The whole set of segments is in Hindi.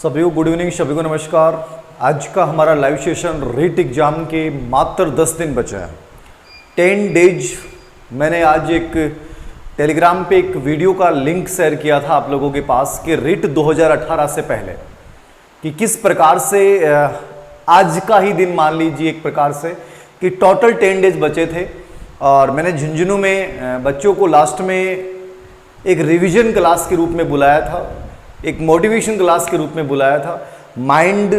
सभी को गुड इवनिंग, सभी को नमस्कार। आज का हमारा लाइव सेशन रीट एग्जाम के मात्र 10 दिन बचे हैं, 10 डेज। मैंने आज एक टेलीग्राम पे एक वीडियो का लिंक शेयर किया था आप लोगों के पास कि रीट 2018 से पहले कि किस प्रकार से आज का ही दिन मान लीजिए एक प्रकार से कि टोटल 10 डेज बचे थे। और मैंने झुंझुनू में बच्चों को लास्ट में एक रिवीजन क्लास के रूप में बुलाया था, एक मोटिवेशन क्लास के रूप में बुलाया था, माइंड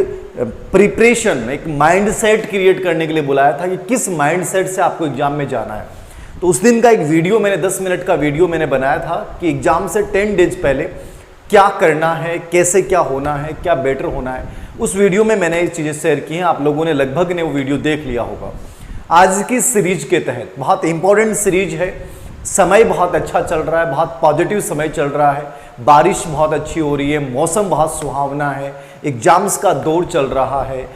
प्रिपरेशन, एक माइंड सेट क्रिएट करने के लिए बुलाया था कि किस माइंड सेट से आपको एग्जाम में जाना है। तो उस दिन का एक वीडियो मैंने 10 मिनट का वीडियो मैंने बनाया था कि एग्जाम से 10 डेज पहले क्या करना है, कैसे क्या होना है, क्या बेटर होना है। उस वीडियो में मैंने ये चीज़ें शेयर की हैं, आप लोगों ने लगभग ने वो वीडियो देख लिया होगा। आज की सीरीज के तहत बहुत इंपॉर्टेंट सीरीज है, समय बहुत अच्छा चल रहा है, बहुत पॉजिटिव समय चल रहा है, बारिश बहुत अच्छी हो रही है, मौसम बहुत सुहावना है, एग्जाम्स का दौर चल रहा है,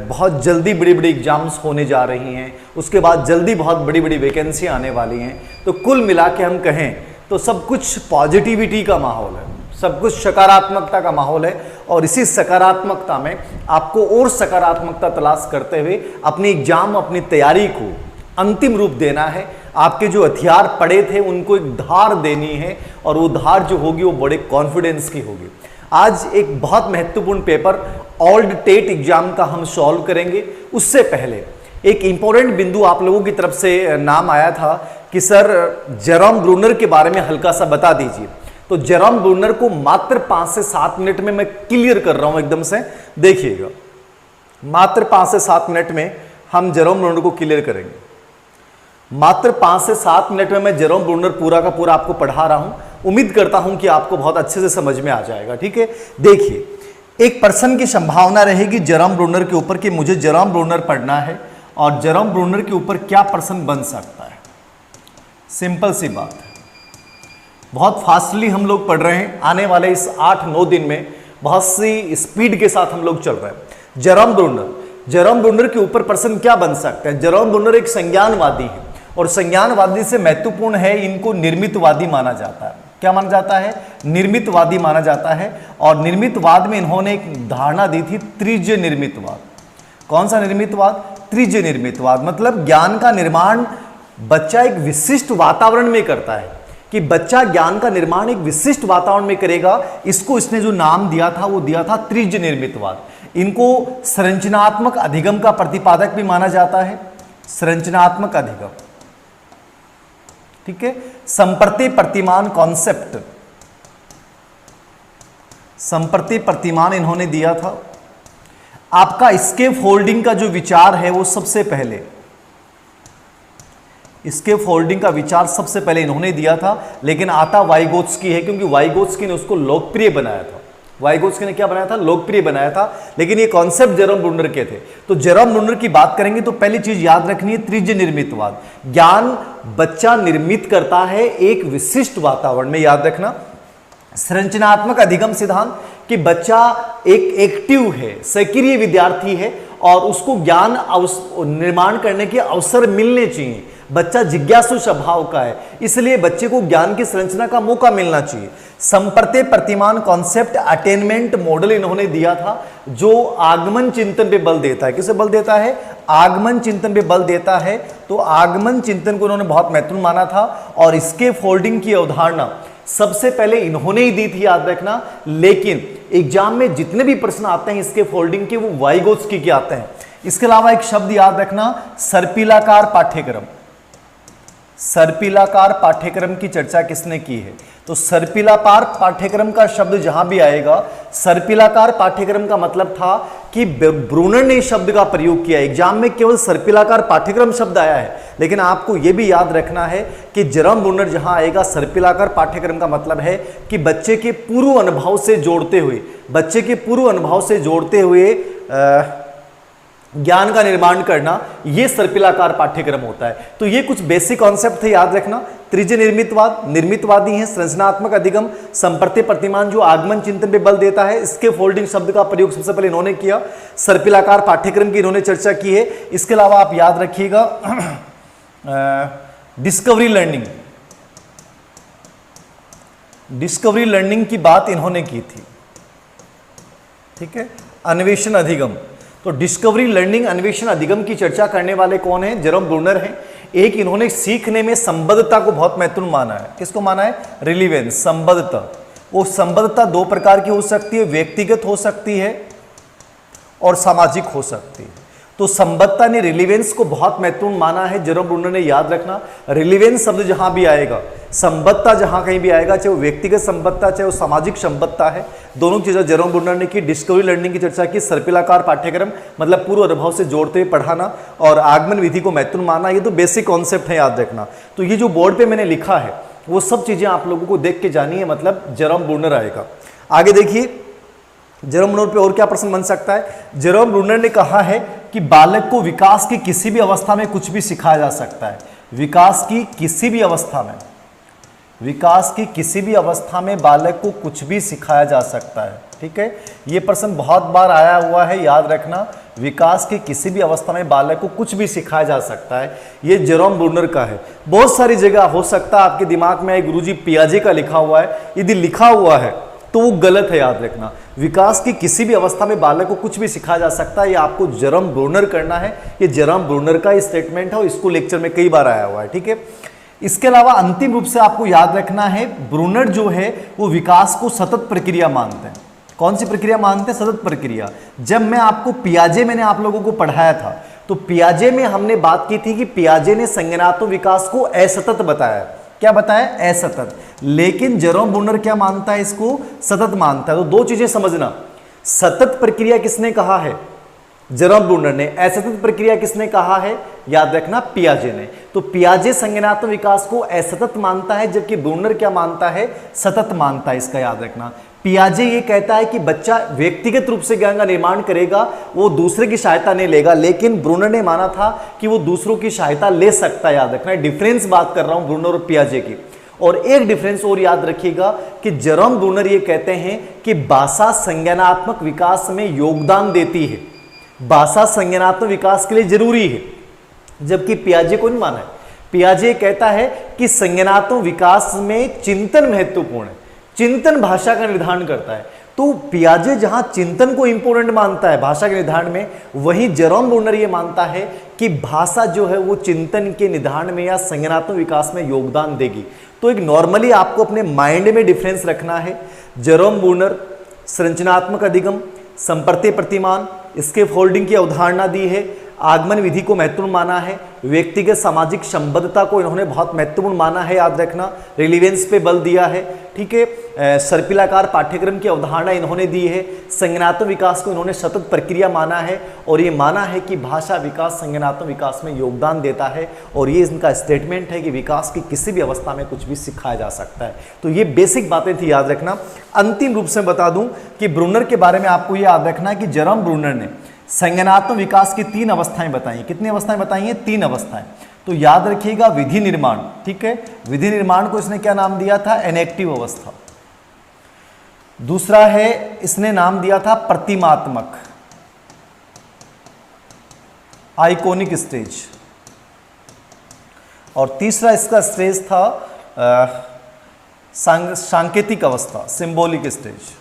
बहुत जल्दी बड़ी बड़ी एग्जाम्स होने जा रही हैं, उसके बाद जल्दी बहुत बड़ी बड़ी वैकेंसी आने वाली हैं। तो कुल मिला के हम कहें तो सब कुछ पॉजिटिविटी का माहौल है, सब कुछ सकारात्मकता का माहौल है। और इसी सकारात्मकता में आपको और सकारात्मकता तलाश करते हुए अपनी एग्जाम, अपनी तैयारी को अंतिम रूप देना है। आपके जो हथियार पड़े थे उनको एक धार देनी है और वो धार जो होगी वो बड़े कॉन्फिडेंस की होगी। आज एक बहुत महत्वपूर्ण पेपर ओल्ड टेट एग्जाम का हम सॉल्व करेंगे। उससे पहले एक इंपॉर्टेंट बिंदु आप लोगों की तरफ से नाम आया था कि सर जेरोम ब्रूनर के बारे में हल्का सा बता दीजिए। तो जेरोम ब्रूनर को मात्र 5 से 7 मिनट में मैं क्लियर कर रहा हूं एकदम से, देखिएगा। मात्र 5 से 7 मिनट में हम जेरोम ब्रूनर को क्लियर करेंगे। मात्र 5 से 7 मिनट में मैं जेरोम ब्रूनर पूरा का पूरा आपको पढ़ा रहा हूं। उम्मीद करता हूं कि आपको बहुत अच्छे से समझ में आ जाएगा, ठीक है। देखिए, एक पर्सन की संभावना रहेगी जेरोम ब्रूनर के ऊपर कि मुझे जेरोम ब्रूनर पढ़ना है और जेरोम ब्रूनर के ऊपर क्या पर्सन बन सकता है। सिंपल सी बात है, बहुत फास्टली हम लोग पढ़ रहे हैं। आने वाले इस 8-9 दिन में बहुत सी स्पीड के साथ हम लोग चल रहे हैं। जेरोम ब्रूनर के ऊपर पर्सन क्या बन सकता है। जेरोम ब्रूनर एक संज्ञानवादी है और संज्ञानवादी से महत्वपूर्ण है, इनको निर्मितवादी माना जाता है। क्या माना जाता है? निर्मितवादी माना जाता है। और निर्मितवाद में इन्होंने एक धारणा दी थी, त्रिज्य निर्मितवाद। कौन सा निर्मितवाद? त्रिज्य निर्मितवाद। मतलब ज्ञान का निर्माण बच्चा एक विशिष्ट वातावरण में करता है, कि बच्चा ज्ञान का निर्माण एक विशिष्ट वातावरण में करेगा। इसको इसने जो नाम दिया था वो दिया था त्रिज्य निर्मितवाद। इनको संरचनात्मक अधिगम का प्रतिपादक भी माना जाता है। संरचनात्मक अधिगम, ठीक है। संप्रति प्रतिमान कॉन्सेप्ट, संप्रति प्रतिमान इन्होंने दिया था। आपका स्केप फोल्डिंग का जो विचार है वो सबसे पहले, स्केप फोल्डिंग का विचार सबसे पहले इन्होंने दिया था, लेकिन आता वाइगोत्स्की है, क्योंकि वाइगोत्स्की ने उसको लोकप्रिय बनाया था। वाइगोत्स्की ने क्या बनाया था? लोकप्रिय बनाया था। लेकिन ये कॉन्सेप्ट जेरोम ब्रूनर के थे। तो जेरोम ब्रूनर की बात करेंगे तो पहली चीज याद रखनी है, त्रिज्य निर्मितवाद। ज्ञान बच्चा निर्मित करता है एक विशिष्ट वातावरण में, याद रखना। संरचनात्मक अधिगम सिद्धांत कि बच्चा एक एक्टिव है, सक्रिय विद्यार्थी है और उसको ज्ञान निर्माण करने के अवसर मिलने चाहिए। बच्चा जिज्ञासु स्वभाव का है, इसलिए बच्चे को ज्ञान की संरचना का मौका मिलना चाहिए। संप्रति प्रतिमान कॉन्सेप्ट अटेनमेंट मॉडल इन्होंने दिया था, जो आगमन चिंतन पे बल देता है। किसे बल देता है? आगमन चिंतन पे बल देता है। तो आगमन चिंतन को इन्होंने बहुत महत्वपूर्ण माना था। और इसके फोल्डिंग की अवधारणा सबसे पहले इन्होंने ही दी थी, याद रखना। लेकिन एग्जाम में जितने भी प्रश्न आते हैं इसके फोल्डिंग के, वो वाइगोत्स्की के आते हैं। इसके अलावा एक शब्द याद रखना, सर्पिलाकार पाठ्यक्रम। सर्पिलाकार पाठ्यक्रम की चर्चा किसने की है? तो सर्पिलाकार पाठ्यक्रम का शब्द जहां भी आएगा, सर्पिलाकार पाठ्यक्रम का मतलब था कि ब्रूनर ने शब्द का प्रयोग किया। एग्जाम में केवल सर्पिलाकार पाठ्यक्रम शब्द आया है, लेकिन आपको यह भी याद रखना है कि जेरोम ब्रूनर जहां आएगा, सर्पिलाकार पाठ्यक्रम का मतलब है कि बच्चे के पूर्व अनुभव से जोड़ते हुए, बच्चे के पूर्व अनुभव से जोड़ते हुए ज्ञान का निर्माण करना, यह सर्पिलाकार पाठ्यक्रम होता है। तो ये कुछ बेसिक कॉन्सेप्ट थे, याद रखना। त्रिज्य निर्मितवाद, निर्मितवादी है। संरचनात्मक अधिगम, संप्रति प्रतिमान जो आगमन चिंतन पे बल देता है, इसके फोल्डिंग शब्द का प्रयोग सबसे पहले इन्होंने किया। सर्पिलाकार पाठ्यक्रम की इन्होंने चर्चा की है। इसके अलावा आप याद रखिएगा डिस्कवरी लर्निंग, डिस्कवरी लर्निंग की बात इन्होंने की थी। ठीक है, अन्वेषण अधिगम। तो डिस्कवरी, लर्निंग, अन्वेषण, अधिगम की चर्चा करने वाले कौन है? जेरोम ब्रूनर है। एक इन्होंने सीखने में संबद्धता को बहुत महत्वपूर्ण माना है। किसको माना है? रिलीवेंस, संबद्धता। वो संबद्धता दो प्रकार की हो सकती है, व्यक्तिगत हो सकती है और सामाजिक हो सकती है। तो संबद्धता ने रिलीवेंस को बहुत महत्वपूर्ण माना है। जेरोम ब्रूनर ने, याद रखना, रिलीवेंस शब्द जहां भी आएगा, संबद्धता जहां कहीं भी आएगा, चाहे वो व्यक्तिगत संबद्धता चाहे वो सामाजिक संबद्धता है, दोनों चीजें जेरोम ब्रूनर ने की। डिस्कवरी लर्निंग की चर्चा की, सर्पिलाकार पाठ्यक्रम मतलब पूर्व अनुभव से जोड़ते हुए पढ़ाना, और आगमन विधि को महत्वपूर्ण माना। ये तो बेसिक कॉन्सेप्ट है, याद रखना। तो ये जो बोर्ड पे मैंने लिखा है वो सब चीजें आप लोगों को देख के जानी है, मतलब जेरोम ब्रूनर आएगा। आगे देखिए जेरोम ब्रूनर पे और क्या प्रश्न बन सकता है। जेरोम ब्रूनर ने कहा है कि बालक को विकास की किसी भी अवस्था में कुछ भी सिखाया जा सकता है। विकास की किसी भी अवस्था में, विकास की किसी भी अवस्था में बालक को कुछ भी सिखाया जा सकता है। ठीक है, ये प्रश्न बहुत बार आया हुआ है, याद रखना। विकास की किसी भी अवस्था में बालक को कुछ भी सिखाया जा सकता है, ये जेरोम ब्रूनर का है। बहुत सारी जगह हो सकता है आपके दिमाग में आए गुरुजी पियाजे का लिखा हुआ है, यदि लिखा हुआ है तो वो गलत है, याद रखना। विकास की किसी भी अवस्था में बालक को कुछ भी सिखाया जा सकता है, ये आपको जेरोम ब्रूनर करना है। ये जेरोम ब्रूनर का स्टेटमेंट है और इसको लेक्चर में कई बार आया हुआ है। ठीक है, इसके अलावा अंतिम रूप से आपको याद रखना है, ब्रूनर जो है वो विकास को सतत प्रक्रिया मानते हैं। कौन सी प्रक्रिया मानते हैं? सतत प्रक्रिया। जब मैं आपको पियाजे मैंने आप लोगों को पढ़ाया था तो पियाजे में हमने बात की थी कि पियाजे ने संज्ञानात्मक विकास को असतत बताया। क्या बताया? असतत। लेकिन जेरोम ब्रूनर क्या मानता है? इसको सतत मानता है। तो दो चीजें समझना, सतत प्रक्रिया किसने कहा है? जेरोम ब्रूनर ने। असतत प्रक्रिया किसने कहा है? याद रखना, पियाजे ने। तो पियाजे संज्ञानात्मक विकास को असतत मानता है, जबकि ब्रूनर क्या मानता है? सतत मानता है। इसका याद रखना। पियाजे ये कहता है कि बच्चा व्यक्तिगत रूप से ज्ञान का निर्माण करेगा, वो दूसरे की सहायता नहीं लेगा, लेकिन ब्रूनर ने माना था कि वो दूसरों की सहायता ले सकता है। याद रखना, डिफरेंस बात कर रहा हूं ब्रूनर और पियाजे की। और एक डिफरेंस और याद रखिएगा कि जेरोम ब्रूनर ये कहते हैं कि भाषा संज्ञानात्मक विकास में योगदान देती है, भाषा संज्ञानात्मक विकास के लिए जरूरी है, जबकि पियाजे को नहीं माना है। पियाजे कहता है कि संज्ञानात्मक विकास में चिंतन महत्वपूर्ण है, चिंतन भाषा का निर्धारण करता है। तो पियाजे जहां चिंतन को इंपोर्टेंट मानता है भाषा के निर्धारण में, वहीं जेरोम ब्रूनर ये मानता है कि भाषा जो है वो चिंतन के निर्धारण में या संज्ञानात्मक विकास में योगदान देगी। तो एक नॉर्मली आपको अपने माइंड में डिफरेंस रखना है। जेरोम ब्रूनर संरचनात्मक अधिगम, संप्रत्य प्रतिमान, स्केप होल्डिंग की अवधारणा दी है, आगमन विधि को महत्वपूर्ण माना है, व्यक्तिगत सामाजिक संबद्धता को इन्होंने बहुत महत्वपूर्ण माना है, याद रखना, रिलीवेंस पे बल दिया है। ठीक है, सर्पिलाकार पाठ्यक्रम की अवधारणा इन्होंने दी है, संज्ञानात्मक विकास को इन्होंने सतत प्रक्रिया माना है, और ये माना है कि भाषा विकास संज्ञानात्मक विकास में योगदान देता है, और ये इनका स्टेटमेंट है कि विकास की किसी भी अवस्था में कुछ भी सिखाया जा सकता है। तो ये बेसिक बातें थी, याद रखना। अंतिम रूप से बता दूं कि ब्रूनर के बारे में आपको ये याद रखना है कि जेरोम ब्रूनर ने संज्ञानात्मक विकास की 3 अवस्थाएं बताई। कितनी अवस्थाएं बताई हैं? 3 अवस्थाएं। तो याद रखिएगा, विधि निर्माण। ठीक है, विधि निर्माण को इसने क्या नाम दिया था? इनएक्टिव अवस्था। दूसरा है, इसने नाम दिया था प्रतिमात्मक, आइकॉनिक स्टेज। और तीसरा इसका स्टेज था सांकेतिक अवस्था, सिंबॉलिक स्टेज।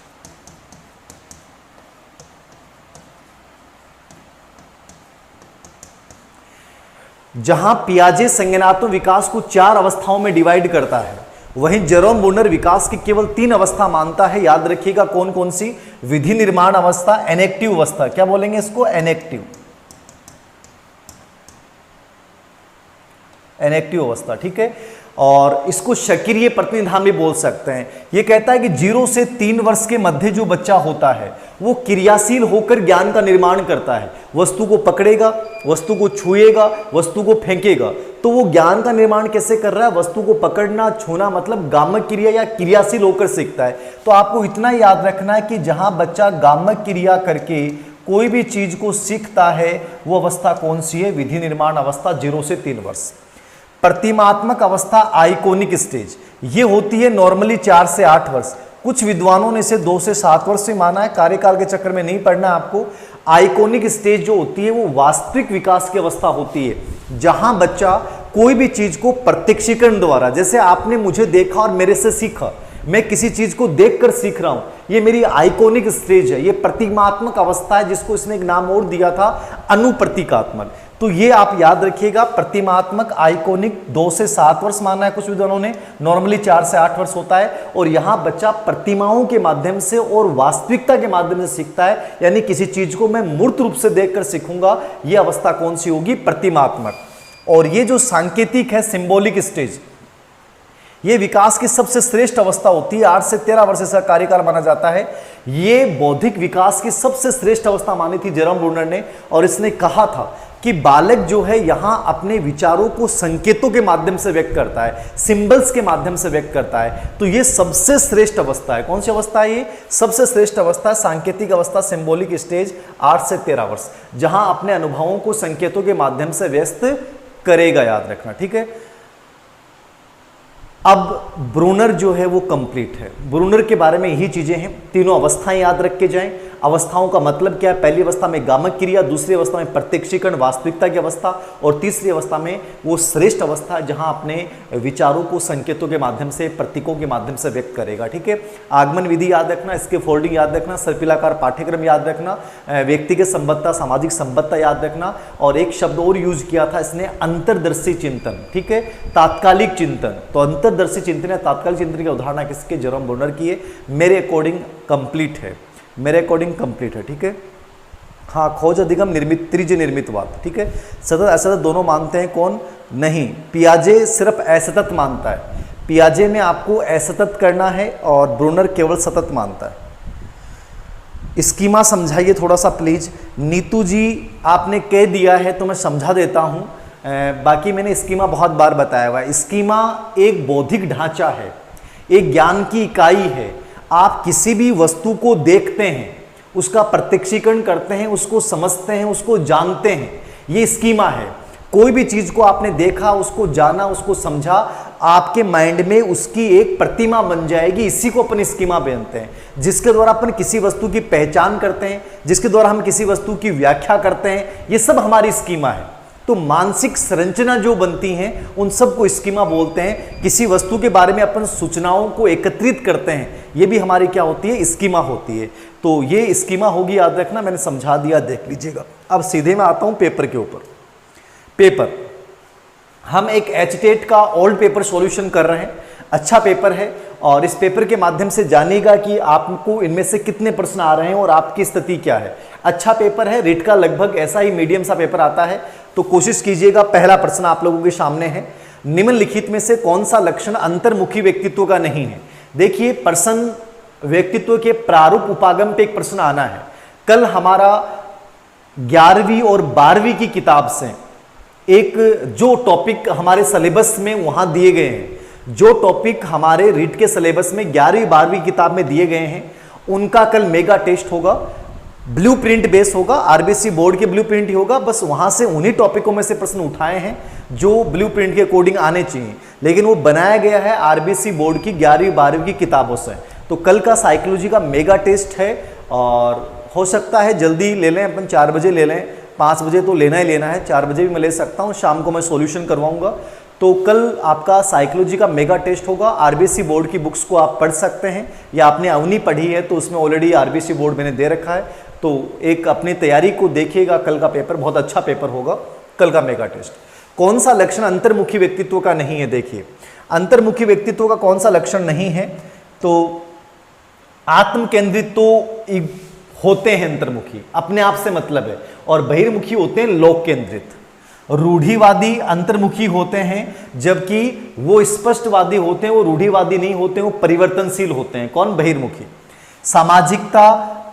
जहां पियाजे संज्ञानात्मक विकास को 4 अवस्थाओं में डिवाइड करता है, वहीं जेरोम ब्रूनर विकास की केवल 3 अवस्था मानता है। याद रखिएगा कौन कौन सी? विधि निर्माण अवस्था, इनएक्टिव अवस्था। क्या बोलेंगे इसको? इनएक्टिव, इनएक्टिव अवस्था। ठीक है, और इसको सक्रिय प्रतिनिधान भी बोल सकते हैं। यह कहता है कि 0 से 3 वर्ष के मध्य जो बच्चा होता है वो क्रियाशील होकर ज्ञान का निर्माण करता है। वस्तु को पकड़ेगा, वस्तु को छुएगा, वस्तु को फेंकेगा, तो वो ज्ञान का निर्माण कैसे कर रहा है? वस्तु को पकड़ना, छूना, मतलब गामक क्रिया या क्रियाशील होकर सीखता है। तो आपको इतना याद रखना है कि जहां बच्चा गामक क्रिया करके कोई भी चीज को सीखता है, वो अवस्था कौन सी है? विधि निर्माण अवस्था, 0 से 3 वर्ष। प्रतिमात्मक अवस्था, आइकॉनिक स्टेज, ये होती है नॉर्मली 4 से 8 वर्ष। कुछ विद्वानों ने इसे 2 से 7 वर्ष से माना है, कार्यकाल के चक्कर में नहीं पढ़ना आपको। आइकॉनिक स्टेज जो होती है वो वास्तविक विकास की अवस्था होती है, जहां बच्चा कोई भी चीज को प्रत्यक्षीकरण द्वारा, जैसे आपने मुझे देखा और मेरे से सीखा, मैं किसी चीज को देखकर सीख रहा हूं, ये मेरी आइकॉनिक स्टेज है, ये प्रतीकात्मक अवस्था है, जिसको इसने एक नाम और दिया था अनुप्रतीकात्मक। तो ये आप याद रखिएगा, प्रतिमात्मक आइकॉनिक 2 से 7 वर्ष माना है कुछ विद्वानों ने, नॉर्मली 4 से 8 वर्ष होता है। और यहां बच्चा प्रतिमाओं के माध्यम से और वास्तविकता के माध्यम से सीखता है, यानी किसी चीज को मैं मूर्त रूप से देखकर सीखूंगा, ये अवस्था कौन सी होगी? प्रतिमात्मक। और ये जो सांकेतिक है, सिंबॉलिक स्टेज, ये विकास की सबसे श्रेष्ठ अवस्था होती है। 8 से 13 वर्ष का कार्यकाल माना जाता है। ये बौद्धिक विकास की सबसे श्रेष्ठ अवस्था मानी थी जेरोम ब्रूनर ने, और इसने कहा था कि बालक जो है यहां अपने विचारों को संकेतों के माध्यम से व्यक्त करता है, सिंबल्स के माध्यम से व्यक्त करता है। तो ये सबसे श्रेष्ठ अवस्था है। कौन सी अवस्था है ये? सबसे श्रेष्ठ अवस्था, सांकेतिक अवस्था, सिंबॉलिक स्टेज, 8 से 13 वर्ष, जहां अपने अनुभवों को संकेतों के माध्यम से व्यक्त करेगा, याद रखना, ठीक है। अब ब्रूनर जो है वो कंप्लीट है। ब्रूनर के बारे में यही चीजें हैं, तीनों अवस्थाएं याद रख के जाएं। अवस्थाओं का मतलब क्या है? पहली अवस्था में गामक क्रिया, दूसरी अवस्था में प्रत्यक्षीकरण वास्तविकता की अवस्था, और तीसरी अवस्था में वो श्रेष्ठ अवस्था जहां अपने विचारों को संकेतों के माध्यम से, प्रतीकों के माध्यम से व्यक्त करेगा, ठीक है। आगमन विधि याद रखना, इसके फोल्डिंग याद रखना, सर्पिलाकार पाठ्यक्रम याद रखना, व्यक्तिगत संबद्धता, सामाजिक संबद्धता याद रखना, और एक शब्द और यूज किया था इसने, अंतर्दर्शी चिंतन, ठीक है, तात्कालिक चिंतन। तो अंतर्दर्शी चिंतन या तात्कालिक चिंतन के उदाहरण किसके? जेरोम ब्रूनर की है। मेरे अकॉर्डिंग कंप्लीट है, मेरे अकॉर्डिंग कंप्लीट है, ठीक है। हाँ, खोज अधिगम निर्मित, त्रिज निर्मितवाद, ठीक है। सतत असतत दोनों मानते हैं, कौन? नहीं, पियाजे सिर्फ असतत मानता है। पियाजे में आपको असतत करना है और ब्रूनर केवल सतत मानता है। स्कीमा समझाइए थोड़ा सा प्लीज। नीतू जी आपने कह दिया है तो मैं समझा देता हूँ, बाकी मैंने स्कीमा बहुत बार बताया हुआ है। स्कीमा एक बौद्धिक ढांचा है, एक ज्ञान की इकाई है। आप किसी भी वस्तु को देखते हैं, उसका प्रत्यक्षीकरण करते हैं, उसको समझते हैं, उसको जानते हैं, ये स्कीमा है। कोई भी चीज को आपने देखा, उसको जाना, उसको समझा, आपके माइंड में उसकी एक प्रतिमा बन जाएगी, इसी को अपन स्कीमा बनते हैं, जिसके द्वारा अपन किसी वस्तु की पहचान करते हैं, जिसके द्वारा हम किसी वस्तु की व्याख्या करते हैं, ये सब हमारी स्कीमा है। तो मानसिक संरचना जो बनती हैं उन सब को स्कीमा बोलते हैं। किसी वस्तु के बारे में अपन सूचनाओं को एकत्रित करते हैं, ये भी हमारी क्या होती है? स्कीमा होती है। तो ये स्कीमा होगी, याद रखना, मैंने समझा दिया, देख लीजिएगा। अब सीधे मैं आता हूं पेपर के ऊपर। पेपर, हम एक एचटेट का ओल्ड पेपर सॉल्यूशन कर रहे हैं, अच्छा पेपर है, और इस पेपर के माध्यम से जानिएगा कि आपको इनमें से कितने प्रश्न आ रहे हैं और आपकी स्थिति क्या है। अच्छा पेपर है, रीट का लगभग ऐसा ही मीडियम सा पेपर आता है, तो कोशिश कीजिएगा। पहला प्रश्न आप लोगों के सामने है, निम्नलिखित में से कौन सा लक्षण अंतर्मुखी व्यक्तित्व का नहीं है? देखिए, प्रश्न व्यक्तित्व के प्रारूप उपागम पे एक प्रश्न आना है। कल हमारा 11वीं और 12वीं की किताब से एक जो टॉपिक हमारे सिलेबस में वहां दिए गए हैं, जो टॉपिक हमारे रीट के सिलेबस में 11वीं 12वीं किताब में दिए गए हैं, उनका कल मेगा टेस्ट होगा। ब्लूप्रिंट बेस होगा, आरबीसी बोर्ड के ब्लूप्रिंट ही होगा, बस वहां से उन्हीं टॉपिकों में से प्रश्न उठाए हैं जो ब्लूप्रिंट के अकॉर्डिंग आने चाहिए, लेकिन वो बनाया गया है आरबीसी बोर्ड की 11वीं 12वीं की किताबों से। तो कल का साइकोलॉजी का मेगा टेस्ट है, और हो सकता है जल्दी ले लें, अपन 4 बजे ले लें, 5 बजे तो लेना ही लेना है, 4 बजे भी मैं ले सकता हूँ, शाम को मैं सॉल्यूशन करवाऊंगा। तो कल आपका साइकोलॉजी का मेगा टेस्ट होगा। आरबीसी बोर्ड की बुक्स को आप पढ़ सकते हैं, या आपने अवनी पढ़ी है तो उसमें ऑलरेडी आरबीसी बोर्ड मैंने दे रखा है, तो एक अपनी तैयारी को देखिएगा। कल का पेपर बहुत अच्छा पेपर होगा, कल का मेगा टेस्ट। कौन सा लक्षण अंतर्मुखी व्यक्तित्व का नहीं है? देखिए, अंतर्मुखी व्यक्तित्व का कौन सा लक्षण नहीं है? तो आत्म केंद्रित तो होते हैं अंतर्मुखी, अपने आप से मतलब है, और बहिर्मुखी होते हैं लोक केंद्रित। रूढ़िवादी अंतर्मुखी होते हैं, जबकि वो स्पष्टवादी होते हैं, वो रूढ़िवादी नहीं होते हैं, वो परिवर्तनशील होते हैं। कौन? बहिर्मुखी। सामाजिकता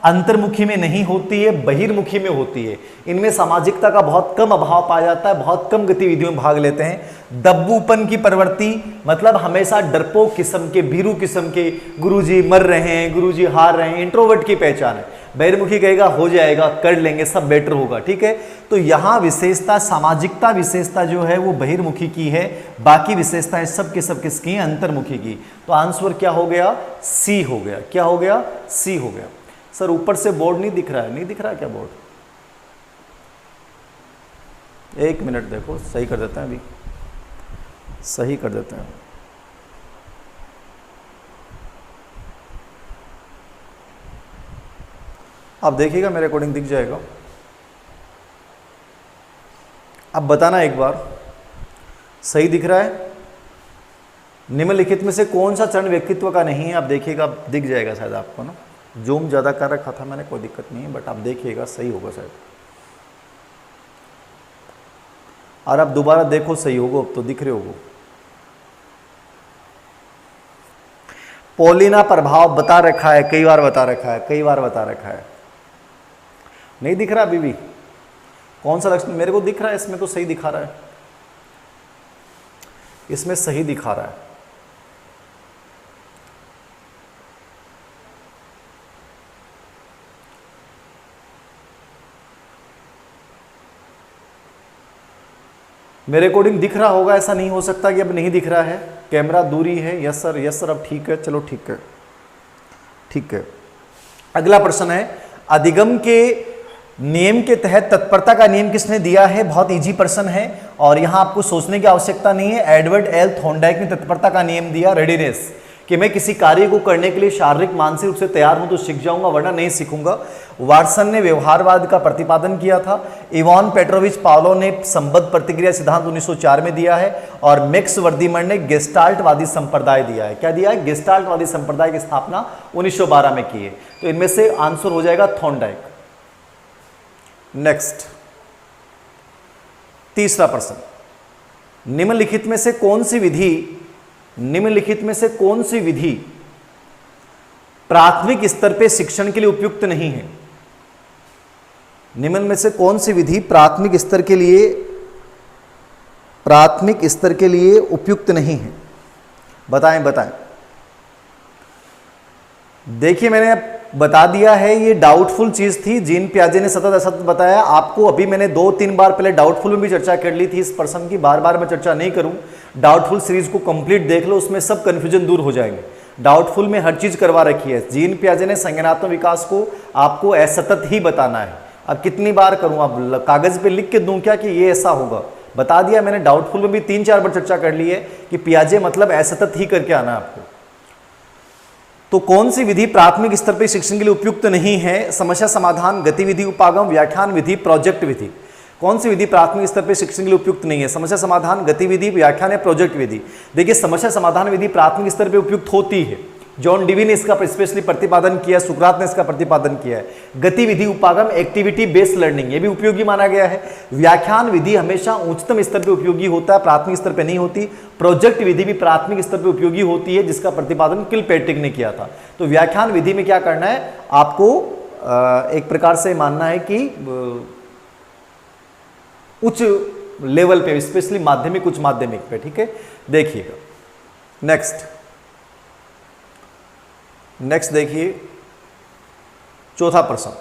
अंतर्मुखी में नहीं होती है, बहिर्मुखी में होती है। इनमें सामाजिकता का बहुत कम अभाव पाया जाता है, बहुत कम गतिविधियों में भाग लेते हैं। दब्बूपन की प्रवृत्ति, मतलब हमेशा डरपोक किस्म के, भीरू किस्म के, गुरुजी मर रहे हैं, गुरुजी हार रहे हैं, इंट्रोवर्ट की पहचान है। बहिर्मुखी कहेगा हो जाएगा, कर लेंगे, सब बेटर होगा, ठीक है। तो यहाँ विशेषता, सामाजिकता विशेषता जो है वो बहिर्मुखी की है, बाकी विशेषताएं सब के सब किसकी हैं? अंतर्मुखी की। तो आंसर क्या हो गया? सी हो गया। क्या हो गया? सी हो गया। सर ऊपर से बोर्ड नहीं दिख रहा है, नहीं दिख रहा क्या बोर्ड? एक मिनट देखो, सही कर देते हैं, अभी सही कर देते हैं। आप देखिएगा मेरे अकॉर्डिंग दिख जाएगा। अब बताना एक बार, सही दिख रहा है? निम्नलिखित में से कौन सा चरण व्यक्तित्व का नहीं है? आप देखिएगा, दिख जाएगा शायद आपको ना। जूम ज़्यादा कर रखा था मैंने, कोई दिक्कत नहीं है, बट आप देखिएगा सही होगा शायद। और आप दोबारा देखो, सही होगा, अब तो दिख रहे होगा। पॉलिना प्रभाव बता रखा है, कई बार बता रखा है, कई बार बता रखा है। नहीं दिख रहा अभी भी? कौन सा लक्षण मेरे को दिख रहा है? इसमें तो सही दिखा रहा है, इसमें सही दिखा रहा है। मेरे अकॉर्डिंग दिख रहा होगा, ऐसा नहीं हो सकता कि अब नहीं दिख रहा है। कैमरा दूरी है। यस सर, यस सर, अब ठीक है, चलो ठीक है, ठीक है। अगला प्रश्न है, अधिगम के नियम के तहत तत्परता का नियम किसने दिया है? बहुत इजी प्रश्न है और यहां आपको सोचने की आवश्यकता नहीं है। एडवर्ड एल थॉर्नडाइक ने तत्परता का नियम दिया। रेडीनेस, कि मैं किसी कार्य को करने के लिए शारीरिक मानसिक रूप से तैयार हूं तो सीख जाऊंगा, वरना नहीं सीखूंगा। वाटसन ने व्यवहारवाद का प्रतिपादन किया था। इवान पेट्रोविच पावलो ने संबद्ध प्रतिक्रिया सिद्धांत 1904 में दिया है। और मैक्स वर्दीमन ने गेस्टाल्टवादी संप्रदाय दिया है। क्या दिया है? गेस्टाल्टवादी संप्रदाय की स्थापना 1912 में की है। तो इनमें से आंसर हो जाएगा थॉर्नडाइक। नेक्स्ट, तीसरा प्रश्न, निम्नलिखित में से कौन सी विधि प्राथमिक स्तर पे शिक्षण के लिए उपयुक्त नहीं है? निम्न में से कौन सी विधि प्राथमिक स्तर के लिए उपयुक्त नहीं है? बताएं बताएं। देखिए मैंने बता दिया है, ये डाउटफुल चीज थी। जीन पियाजे ने सतत असतत बताया आपको। अभी मैंने 2-3 बार पहले डाउटफुल में भी चर्चा कर ली थी इस पर्सन की, बार बार मैं चर्चा नहीं करूं। डाउटफुल सीरीज को कंप्लीट देख लो, उसमें सब कंफ्यूजन दूर हो जाएंगे। डाउटफुल में हर चीज करवा रखी है। जीन पियाजे ने संज्ञानात्मक विकास को आपको असतत ही बताना है। अब कितनी बार करूं? अब कागज पे लिख के दूं क्या कि ये ऐसा होगा? बता दिया मैंने। डाउटफुल में भी 3-4 बार चर्चा कर ली है कि पियाजे मतलब असतत ही करके आना आपको। तो कौन सी विधि प्राथमिक स्तर पर शिक्षण के लिए उपयुक्त नहीं है? समस्या समाधान, गतिविधि उपागम, व्याख्यान विधि, प्रोजेक्ट विधि। कौन सी विधि प्राथमिक स्तर पर शिक्षण के लिए उपयुक्त नहीं है? समस्या समाधान, गतिविधि, व्याख्यान या प्रोजेक्ट विधि। देखिए समस्या समाधान विधि प्राथमिक स्तर पर उपयुक्त होती है। जॉन डीवी ने इसका स्पेशली प्रतिपादन किया, सुकरात ने इसका प्रतिपादन किया है। गतिविधि उपागम, एक्टिविटी बेस्ड लर्निंग, ये भी उपयोगी माना गया है। व्याख्यान विधि हमेशा उच्चतम स्तर पर उपयोगी होता है, प्राथमिक स्तर पर नहीं होती। प्रोजेक्ट विधि भी प्राथमिक स्तर पर उपयोगी होती है, जिसका प्रतिपादन किलपेट्रिक ने किया था। तो व्याख्यान विधि में क्या करना है आपको? एक प्रकार से मानना है कि उच्च लेवल पे, स्पेशली माध्यमिक, उच्च माध्यमिक पे, ठीक है। देखिएगा नेक्स्ट देखिए, चौथा प्रश्न,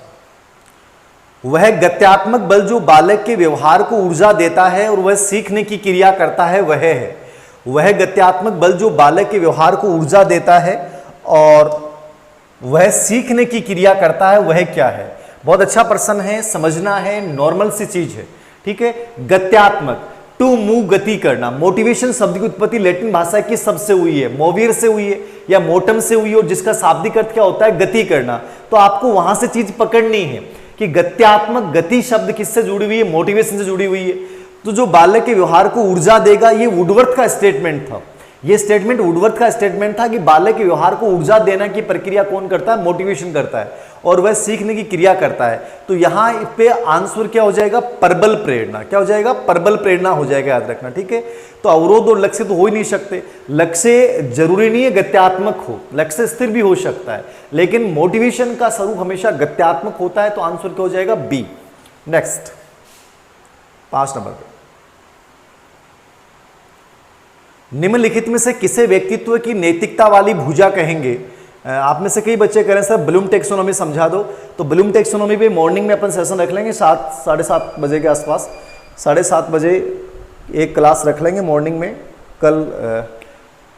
वह गत्यात्मक बल जो बालक के व्यवहार को ऊर्जा देता है और वह सीखने की क्रिया करता है वह है। वह गत्यात्मक बल जो बालक के व्यवहार को ऊर्जा देता है और वह सीखने की क्रिया करता है वह क्या है? बहुत अच्छा प्रश्न है, समझना है, नॉर्मल सी चीज है, ठीक है। गत्यात्मक, टू मूव, गति करना। मोटिवेशन शब्द की उत्पत्ति लैटिन भाषा की शब्द से हुई है, मोवियर से हुई है या मोटम से हुई है, और जिसका शाब्दिक अर्थ क्या होता है? गति करना। तो आपको वहां से चीज पकड़नी है कि गत्यात्मक, गति शब्द किससे जुड़ी हुई है? मोटिवेशन से जुड़ी हुई है। तो जो बालक के व्यवहार को ऊर्जा देगा, ये वुडवर्थ का स्टेटमेंट था। ये स्टेटमेंट वुडवर्थ का स्टेटमेंट था कि बालक के व्यवहार को ऊर्जा देना की प्रक्रिया कौन करता है? मोटिवेशन करता है, और वह सीखने की क्रिया करता है। तो यहां पे आंसर क्या हो जाएगा? प्रबल प्रेरणा। क्या हो जाएगा? प्रबल प्रेरणा हो जाएगा, याद रखना, ठीक है। तो अवरोध और लक्ष्य तो हो ही नहीं सकते। लक्ष्य जरूरी नहीं है गत्यात्मक हो, लक्ष्य स्थिर भी हो सकता है, लेकिन मोटिवेशन का स्वरूप हमेशा गत्यात्मक होता है। तो आंसर क्या हो जाएगा? बी। नेक्स्ट 5 नंबर पे, निम्नलिखित में से किसे व्यक्तित्व की नैतिकता वाली भुजा कहेंगे? आप में से कई बच्चे कह रहे हैं सर ब्लूम टेक्सोनॉमी समझा दो। तो ब्लूम टेक्सोनॉमी पे मॉर्निंग में अपन सेशन रख लेंगे 7-7:30 बजे के आसपास। 7:30 बजे एक क्लास रख लेंगे मॉर्निंग में। कल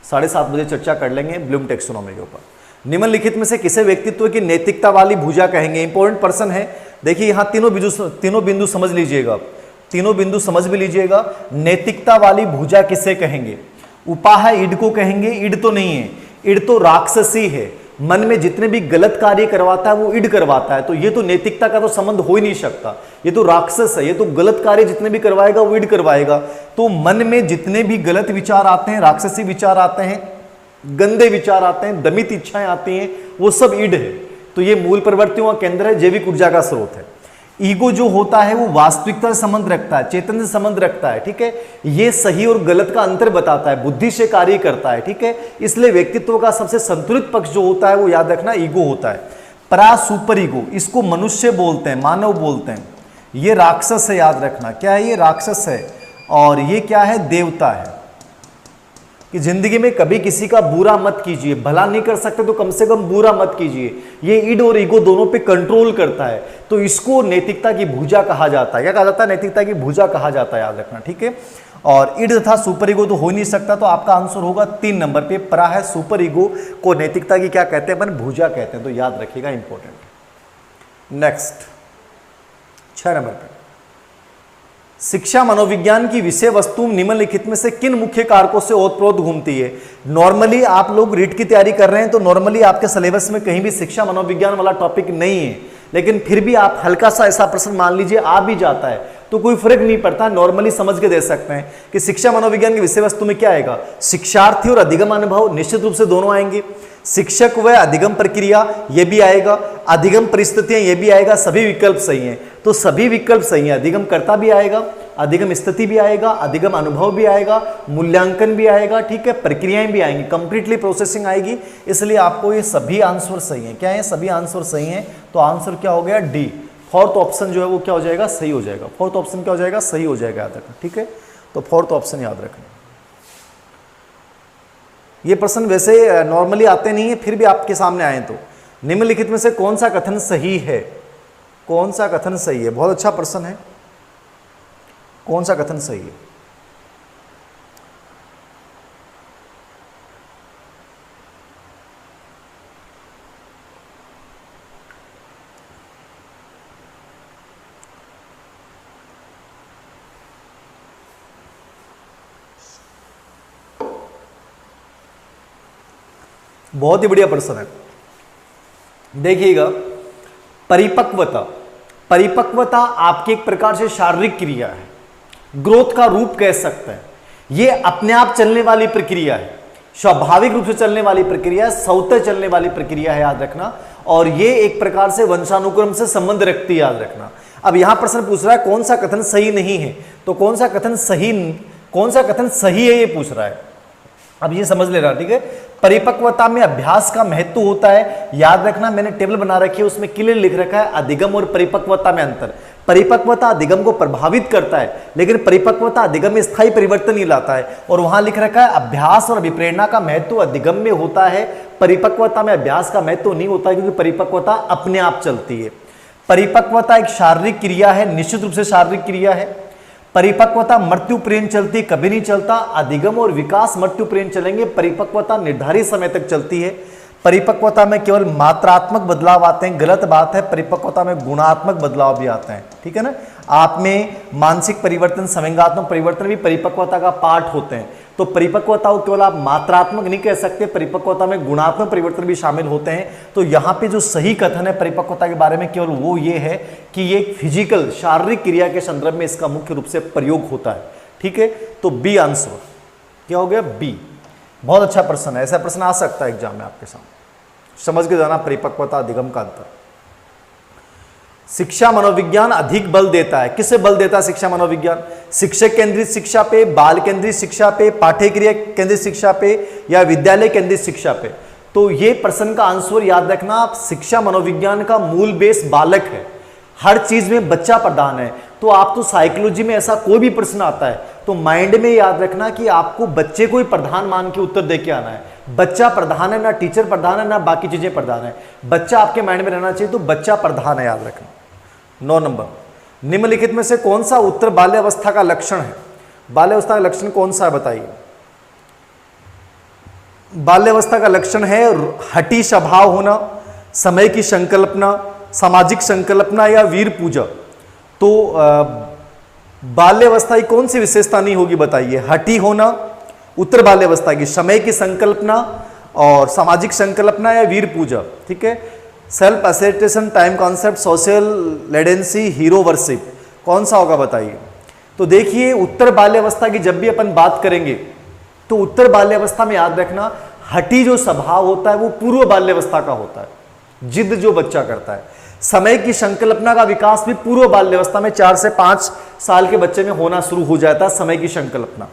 7:30 बजे चर्चा कर लेंगे ब्लूम टेक्सोनॉमी के ऊपर। निम्नलिखित में से किसे व्यक्तित्व की नैतिकता वाली भुजा कहेंगे? इंपॉर्टेंट पर्सन है। देखिए यहाँ तीनों बिंदु समझ लीजिएगा, तीनों बिंदु समझ भी लीजिएगा। नैतिकता वाली भुजा किसे कहेंगे? उपाह इड को कहेंगे? इड तो नहीं है, इड तो राक्षसी है। मन में जितने भी गलत कार्य करवाता है वो ईड करवाता है, तो ये तो नैतिकता का तो संबंध हो ही नहीं सकता, ये तो राक्षस है, ये तो गलत कार्य जितने भी करवाएगा वो ईड करवाएगा। तो मन में जितने भी गलत विचार आते हैं, राक्षसी विचार आते हैं, गंदे विचार आते हैं, दमित इच्छाएं आती हैं, वो सब ईड है। तो ये मूल प्रवृत्तियों का केंद्र है, जैविक ऊर्जा का स्रोत है। ईगो जो होता है वो वास्तविकता से संबंध रखता है, चेतन से संबंध रखता है, ठीक है। ये सही और गलत का अंतर बताता है, बुद्धि से कार्य करता है, ठीक है। इसलिए व्यक्तित्व का सबसे संतुलित पक्ष जो होता है वो याद रखना ईगो होता है। परा सुपर ईगो, इसको मनुष्य बोलते हैं, मानव बोलते हैं। ये राक्षस है, याद रखना क्या है, ये राक्षस है। और ये क्या है, देवता है। कि जिंदगी में कभी किसी का बुरा मत कीजिए, भला नहीं कर सकते तो कम से कम बुरा मत कीजिए। ये ईड और ईगो दोनों पे कंट्रोल करता है, तो इसको नैतिकता की भुजा कहा जाता है। क्या कहा जाता है, नैतिकता की भुजा कहा जाता है, याद रखना, ठीक है। और ईड तथा सुपर ईगो तो हो ही नहीं सकता, तो आपका आंसर होगा 3 नंबर पे परा है। सुपर ईगो को नैतिकता की क्या कहते हैं, अपन भुजा कहते हैं, तो याद रखिएगा, इंपॉर्टेंट। नेक्स्ट 6 नंबर पे, शिक्षा मनोविज्ञान की विषय वस्तु निम्नलिखित में से किन मुख्य कारकों से ओतप्रोत घूमती है। नॉर्मली आप लोग रीट की तैयारी कर रहे हैं तो नॉर्मली आपके सिलेबस में कहीं भी शिक्षा मनोविज्ञान वाला टॉपिक नहीं है, लेकिन फिर भी आप हल्का सा ऐसा प्रश्न मान लीजिए आ भी जाता है तो कोई फर्क नहीं पड़ता, नॉर्मली समझ के दे सकते हैं कि शिक्षा मनोविज्ञान की विषय वस्तु में क्या आएगा, शिक्षार्थी और अधिगम अनुभव, निश्चित रूप से दोनों आएंगे। शिक्षक व अधिगम प्रक्रिया ये भी आएगा, अधिगम परिस्थितियां ये भी आएगा, सभी विकल्प सही हैं। तो सभी विकल्प सही हैं, अधिगम कर्ता भी आएगा, अधिगम स्थिति भी आएगा, अधिगम अनुभव भी आएगा, मूल्यांकन भी आएगा, ठीक है, प्रक्रियाएं भी आएंगी, कंप्लीटली प्रोसेसिंग आएगी। इसलिए आपको ये सभी आंसर सही हैं। क्या है, सभी आंसर सही हैं, तो आंसर क्या हो गया, डी। फोर्थ ऑप्शन जो है वो क्या हो जाएगा, सही हो जाएगा। फोर्थ ऑप्शन क्या हो जाएगा, सही हो जाएगा, याद रखना, ठीक है। तो फोर्थ ऑप्शन याद रखना। ये प्रश्न वैसे नॉर्मली आते नहीं है, फिर भी आपके सामने आए तो निम्नलिखित में से कौन सा कथन सही है, कौन सा कथन सही है, बहुत अच्छा प्रश्न है, कौन सा कथन सही है। बहुत ही बढ़िया प्रश्न है, देखिएगा। परिपक्वता, परिपक्वता आपकी एक प्रकार से शारीरिक क्रिया है, ग्रोथ का रूप कह सकते हैं। ये अपने आप चलने वाली प्रक्रिया है, स्वाभाविक रूप से चलने वाली प्रक्रिया है, स्वतः चलने वाली प्रक्रिया है, याद रखना। और ये एक प्रकार से वंशानुक्रम से संबंध रखती है, याद रखना। अब यहां प्रश्न पूछ रहा है कौन सा कथन सही नहीं है, तो कौन सा कथन सही, कौन सा कथन सही है ये पूछ रहा है। अब ये समझ ले रहा, ठीक है। परिपक्वता में अभ्यास का महत्व होता है, याद रखना। मैंने टेबल बना रखी है, उसमें क्लियर लिख रखा है अधिगम और परिपक्वता में अंतर। परिपक्वता अधिगम को प्रभावित करता है, लेकिन परिपक्वता अधिगम में स्थायी परिवर्तन नहीं लाता है। और वहां लिख रखा है अभ्यास और अभिप्रेरणा का महत्व अधिगम में होता है, परिपक्वता में अभ्यास का महत्व नहीं होता, क्योंकि परिपक्वता अपने आप चलती है। परिपक्वता एक शारीरिक क्रिया है, निश्चित रूप से शारीरिक क्रिया है। परिपक्वता मृत्यु पर्यंत चलती, कभी नहीं चलता। अधिगम और विकास मृत्यु पर्यंत चलेंगे, परिपक्वता निर्धारित समय तक चलती है। परिपक्वता में केवल मात्रात्मक बदलाव आते हैं, गलत बात है। परिपक्वता में गुणात्मक बदलाव भी आते हैं, ठीक है ना। आप में मानसिक परिवर्तन, संवेगात्मक परिवर्तन भी परिपक्वता का पार्ट होते हैं। तो परिपक्वता को केवल आप मात्रात्मक नहीं कह सकते, परिपक्वता में गुणात्मक परिवर्तन भी शामिल होते हैं। तो यहाँ पे जो सही कथन है परिपक्वता के बारे में केवल वो ये है कि ये फिजिकल, शारीरिक क्रिया के संदर्भ में इसका मुख्य रूप से प्रयोग होता है, ठीक है। तो बी आंसर क्या हो गया, बी। बहुत अच्छा प्रश्न है, ऐसा प्रश्न आ सकता है एग्जाम में आपके सामने, समझ के जाना परिपक्वता अधिगम का अंतर। शिक्षा मनोविज्ञान अधिक बल देता है, किसे बल देता है शिक्षा मनोविज्ञान, शिक्षक केंद्रित शिक्षा पे, बाल केंद्रित शिक्षा पे, पाठ्यक्रिया केंद्रित शिक्षा पे, या विद्यालय केंद्रित शिक्षा पे। तो ये प्रश्न का आंसर याद रखना, शिक्षा मनोविज्ञान का मूल बेस बालक है, हर चीज में बच्चा प्रधान है। तो आप तो साइकोलॉजी में ऐसा कोई भी प्रश्न आता है तो माइंड में याद रखना कि आपको बच्चे को ही प्रधान मान के उत्तर दे के आना है। बच्चा प्रधान है, ना टीचर प्रधान है, ना बाकी चीजें प्रधान है, बच्चा आपके माइंड में रहना चाहिए, तो बच्चा प्रधान है, याद रखना। 9 नंबर, निम्नलिखित में से कौन सा उत्तर बाल्यावस्था का लक्षण है, बाल्यावस्था का लक्षण कौन सा है बताइए। बाल्यावस्था का लक्षण है हठी स्वभाव होना, समय की संकल्पना, सामाजिक संकल्पना, या वीर पूजा। तो बाल्यावस्था की कौन सी विशेषता नहीं होगी बताइए, हठी होना उत्तर बाल्यावस्था की, समय की संकल्पना, और सामाजिक संकल्पना या वीर पूजा, ठीक है। Self assertion, time concept, social लेडेंसी, हीरो वर्शिप, कौन सा होगा बताइए। तो देखिए उत्तर बाल्यावस्था की जब भी अपन बात करेंगे तो उत्तर बाल्यावस्था में याद रखना हठी जो स्वभाव होता है वो पूर्व बाल्यावस्था का होता है, जिद जो बच्चा करता है। समय की संकल्पना का विकास भी पूर्व बाल्यावस्था में 4 से 5 साल के बच्चे में होना शुरू हो जाता है। समय की संकल्पना,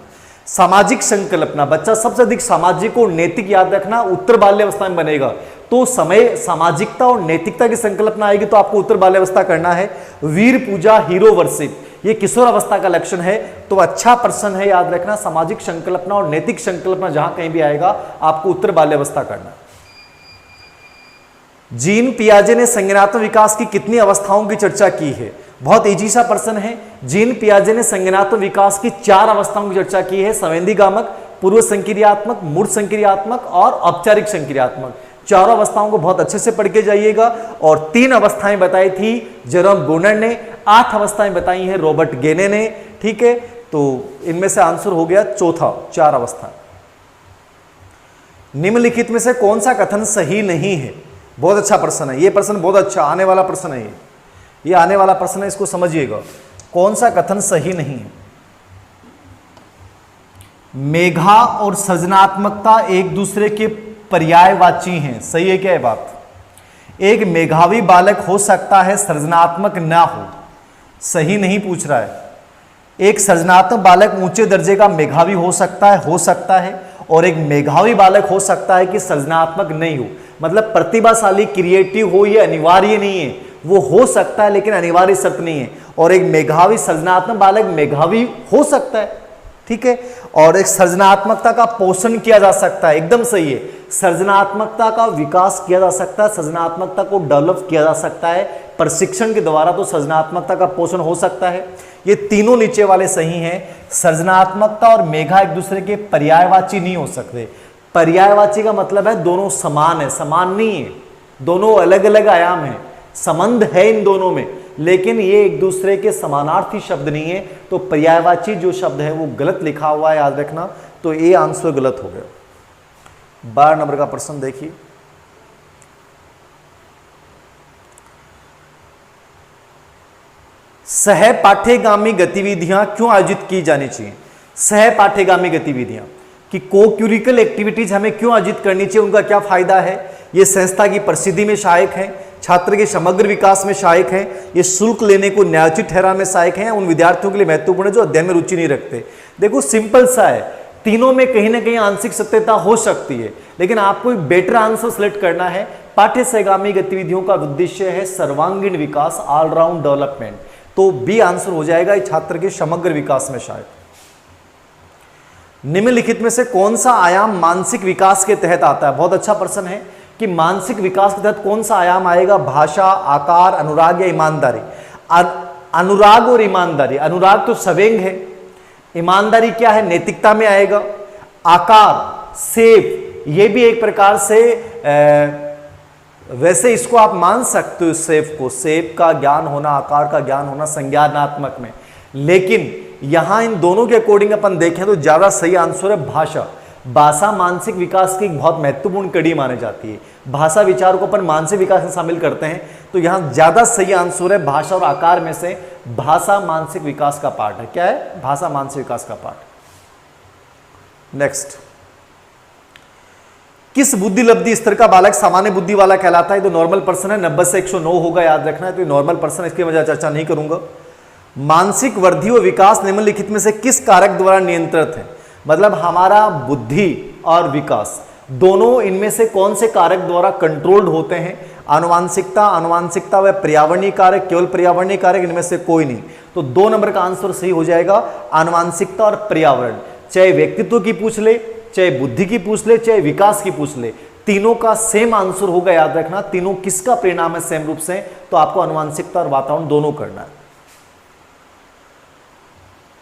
सामाजिक संकल्पना, बच्चा सबसे अधिक सामाजिक और नैतिक याद रखना उत्तर बाल्यावस्था में बनेगा। तो समय सामाजिकता और नैतिकता की संकल्पना आएगी तो आपको उत्तर बाल्यावस्था करना है। वीर पूजा, हीरो वर्शिप, ये किशोर अवस्था का लक्षण है। तो अच्छा प्रश्न है, याद रखना सामाजिक संकल्पना और नैतिक संकल्पना जहां कहीं भी आएगा आपको उत्तर बाल्यावस्था करना। जीन पियाजे ने संज्ञानात्मक विकास की कितनी अवस्थाओं की चर्चा की है? बहुत इजी सा प्रश्न है। जीन पियाजे ने संज्ञानात्मक विकास की 4 अवस्थाओं की चर्चा की है, संवेदीगामक, पूर्व संक्रियात्मक, मूर्त संक्रियात्मक और औपचारिक संक्रियात्मक। चारों अवस्थाओं को बहुत अच्छे से पढ़ के जाइएगा। और 3 अवस्थाएं बताई थी जेरोम ब्रूनर ने, 8 अवस्थाएं बताई हैं रॉबर्ट गेने ने, ठीक है। तो इनमें से आंसर हो गया चौथा, 4 अवस्था। निम्नलिखित में से कौन सा कथन सही नहीं है? बहुत अच्छा प्रश्न है ये, प्रश्न बहुत अच्छा आने वाला प्रश्न है ये आने वाला प्रश्न है, इसको समझिएगा। कौन सा कथन सही नहीं है? मेघा और सृजनात्मकता एक दूसरे के पर्यायवाची हैं, सही है क्या ये बात? एक मेधावी बालक हो सकता है, सृजनात्मक ना हो, सही नहीं पूछ रहा है। एक सृजनात्मक बालक ऊंचे दर्जे का मेधावी हो सकता है और एक मेधावी बालक हो सकता है कि सृजनात्मक नहीं हो। मतलब प्रतिभाशाली, क्रिएटिव हो, ये अनिवार्य नहीं है, वो हो सकता है लेकिन अनिवार्य शर्त नहीं है। और एक मेधावी सृजनात्मक बालक मेधावी हो सकता है, ठीक है। और एक सृजनात्मकता का पोषण किया जा सकता है, एकदम सही है। सृजनात्मकता का विकास किया जा सकता है, सृजनात्मकता को डेवलप किया जा सकता है प्रशिक्षण के द्वारा, तो सृजनात्मकता का पोषण हो सकता है। ये तीनों नीचे वाले सही हैं। सृजनात्मकता और मेघा एक दूसरे के पर्यायवाची नहीं हो सकते। पर्यायवाची का मतलब है दोनों समान है, समान नहीं है, दोनों अलग अलग आयाम है, संबंध है इन दोनों में, लेकिन ये एक दूसरे के समानार्थी शब्द नहीं है। तो पर्यायवाची जो शब्द है वो गलत लिखा हुआ है, याद रखना। तो ये आंसर गलत हो गया। 12 नंबर का प्रश्न देखिए। सह पाठ्यगामी गतिविधियां क्यों आयोजित की जानी चाहिए? सह पाठ्यगामी गतिविधियां कि को-क्यूरिकल एक्टिविटीज हमें क्यों आयोजित करनी चाहिए, उनका क्या फायदा है? ये संस्था की प्रसिद्धि में सहायक है, छात्र के समग्र विकास में सहायक है, ये शुल्क लेने को न्यायोचित ठहराने में सहायक है, उन विद्यार्थियों के लिए महत्वपूर्ण है जो अध्ययन में रुचि नहीं रखते। देखो सिंपल सा है, तीनों में कहीं ना कहीं आंशिक सत्यता हो सकती है, लेकिन आपको एक बेटर आंसर सिलेक्ट करना है। पाठ्य सहगामी गतिविधियों का उद्देश्य है सर्वांगीण विकास, ऑलराउंड डेवलपमेंट। तो बी आंसर हो जाएगा छात्र के समग्र विकास में शायद। निम्नलिखित में से कौन सा आयाम मानसिक विकास के तहत आता है? बहुत अच्छा प्रश्न है कि मानसिक विकास के तहत कौन सा आयाम आएगा? भाषा, आकार, अनुराग या ईमानदारी? अनुराग और ईमानदारी। अनुराग तो सवेंग है, ईमानदारी क्या है? नैतिकता में आएगा। आकार, सेफ, ये भी एक प्रकार से वैसे इसको आप मान सकते हो, सेफ को, सेफ का ज्ञान होना, आकार का ज्ञान होना संज्ञानात्मक में, लेकिन यहां इन दोनों के अकॉर्डिंग अपन देखें तो ज्यादा सही आंसर है भाषा। भाषा मानसिक विकास की एक बहुत महत्वपूर्ण कड़ी मानी जाती है। भाषा विचार को अपन मानसिक विकास में शामिल करते हैं, तो यहां ज्यादा सही आंसर है भाषा और आकार में से भाषा मानसिक विकास का पार्ट है। क्या है? भाषा मानसिक विकास का पार्ट। नेक्स्ट, किस बुद्धि लब्धि स्तर का बालक सामान्य बुद्धि वाला कहलाता है? तो नॉर्मल पर्सन है, 90 से 109 होगा, याद रखना है। तो नॉर्मल पर्सन, इसकी वजह चर्चा नहीं करूंगा। मानसिक वृद्धि और विकास निम्नलिखित में से किस कारक द्वारा नियंत्रित है? मतलब हमारा बुद्धि और विकास दोनों, इनमें से कौन से कारक द्वारा कंट्रोल्ड होते हैं? आनुवांशिकता व पर्यावरणीय कारक, केवल पर्यावरणीय कारक, इनमें से कोई नहीं। तो 2 नंबर का आंसर सही हो जाएगा, आनुवांशिकता और पर्यावरण। चाहे व्यक्तित्व की पूछ ले, चाहे बुद्धि की पूछ ले, चाहे विकास की पूछ ले, तीनों का सेम आंसर होगा, याद रखना। तीनों किसका परिणाम है सेम रूप से? तो आपको आनुवांशिकता और वातावरण दोनों करना है।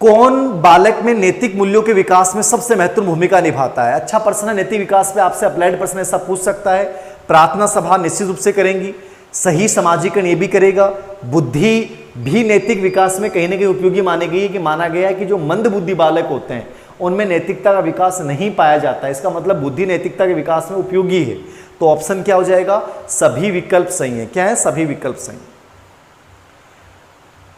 कौन बालक में नैतिक मूल्यों के विकास में सबसे महत्वपूर्ण भूमिका निभाता है? अच्छा प्रश्न है। नैतिक विकास पे आपसे अप्लाइड प्रश्न ऐसा पूछ सकता है। प्रार्थना सभा निश्चित रूप से करेंगी, सही समाजीकरण ये भी करेगा, बुद्धि भी नैतिक विकास में कहीं ना कहीं उपयोगी मानी गई है कि माना गया है कि जो मंद बुद्धि बालक होते हैं उनमें नैतिकता का विकास नहीं पाया जाता है, इसका मतलब बुद्धि नैतिकता के विकास में उपयोगी है। तो ऑप्शन क्या हो जाएगा, सभी विकल्प सही है। क्या है, सभी विकल्प सही।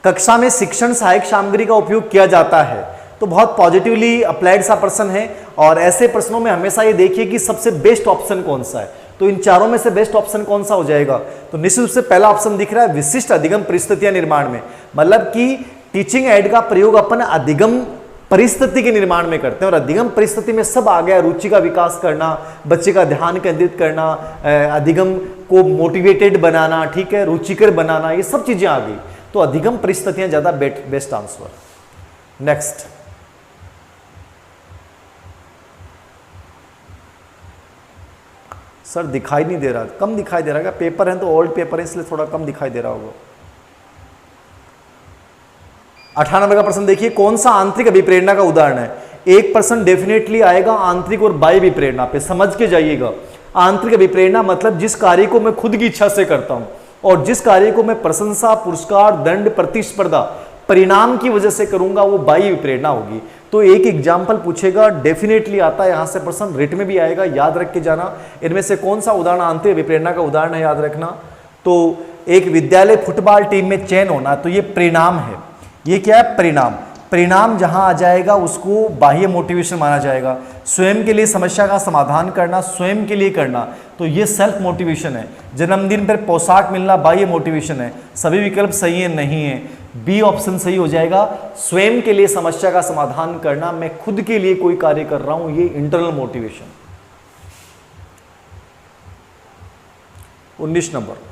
कक्षा में शिक्षण सहायक सामग्री का उपयोग किया जाता है, तो बहुत पॉजिटिवली अप्लाइड सा प्रश्न है। और ऐसे प्रश्नों में हमेशा ये देखिए कि सबसे बेस्ट ऑप्शन कौन सा है, तो इन चारों में से बेस्ट ऑप्शन कौन सा हो जाएगा, तो निश्चित रूप से पहला ऑप्शन दिख रहा है, विशिष्ट अधिगम परिस्थितियां निर्माण में। मतलब कि टीचिंग एड का प्रयोग अपन अधिगम परिस्थिति के निर्माण में करते हैं, और अधिगम परिस्थिति में सब आ गया, रुचि का विकास करना, बच्चे का ध्यान केंद्रित करना, अधिगम को मोटिवेटेड बनाना, ठीक है, रुचिकर बनाना, ये सब चीजें आ गई। तो अधिगम परिस्थितियां ज्यादा बेस्ट आंसर। नेक्स्ट, सर दिखाई नहीं दे रहा, कम दिखाई दे रहा है, पेपर है तो ओल्ड पेपर है इसलिए थोड़ा कम दिखाई दे रहा होगा। 98 नंबर का प्रश्न देखिए, कौन सा आंतरिक अभिप्रेरणा का उदाहरण है। 1% डेफिनेटली आएगा आंतरिक और बाह्य अभिप्रेरणा पे, समझ के जाइएगा। आंतरिक अभिप्रेरणा मतलब जिस कार्य को मैं खुद की इच्छा से करता हूं, और जिस कार्य को मैं प्रशंसा, पुरस्कार, दंड, प्रतिस्पर्धा, परिणाम की वजह से करूंगा, वो बाह्य अभिप्रेरणा होगी। तो एक एग्जाम्पल पूछेगा, डेफिनेटली आता है यहां से प्रश्न, रिट में भी आएगा, याद रख के जाना। इनमें से कौन सा उदाहरण आंतरिक अभिप्रेरणा का उदाहरण है, याद रखना। तो एक विद्यालय फुटबॉल टीम में चयन होना, तो ये परिणाम है। ये क्या है, परिणाम। परिणाम जहां आ जाएगा उसको बाह्य मोटिवेशन माना जाएगा। स्वयं के लिए समस्या का समाधान करना, स्वयं के लिए करना, तो ये सेल्फ मोटिवेशन है। जन्मदिन पर पोशाक मिलना बाह्य मोटिवेशन है। सभी विकल्प सही है, नहीं है, बी ऑप्शन सही हो जाएगा। स्वयं के लिए समस्या का समाधान करना, मैं खुद के लिए कोई कार्य कर रहा हूं, ये इंटरनल मोटिवेशन। 19 नंबर,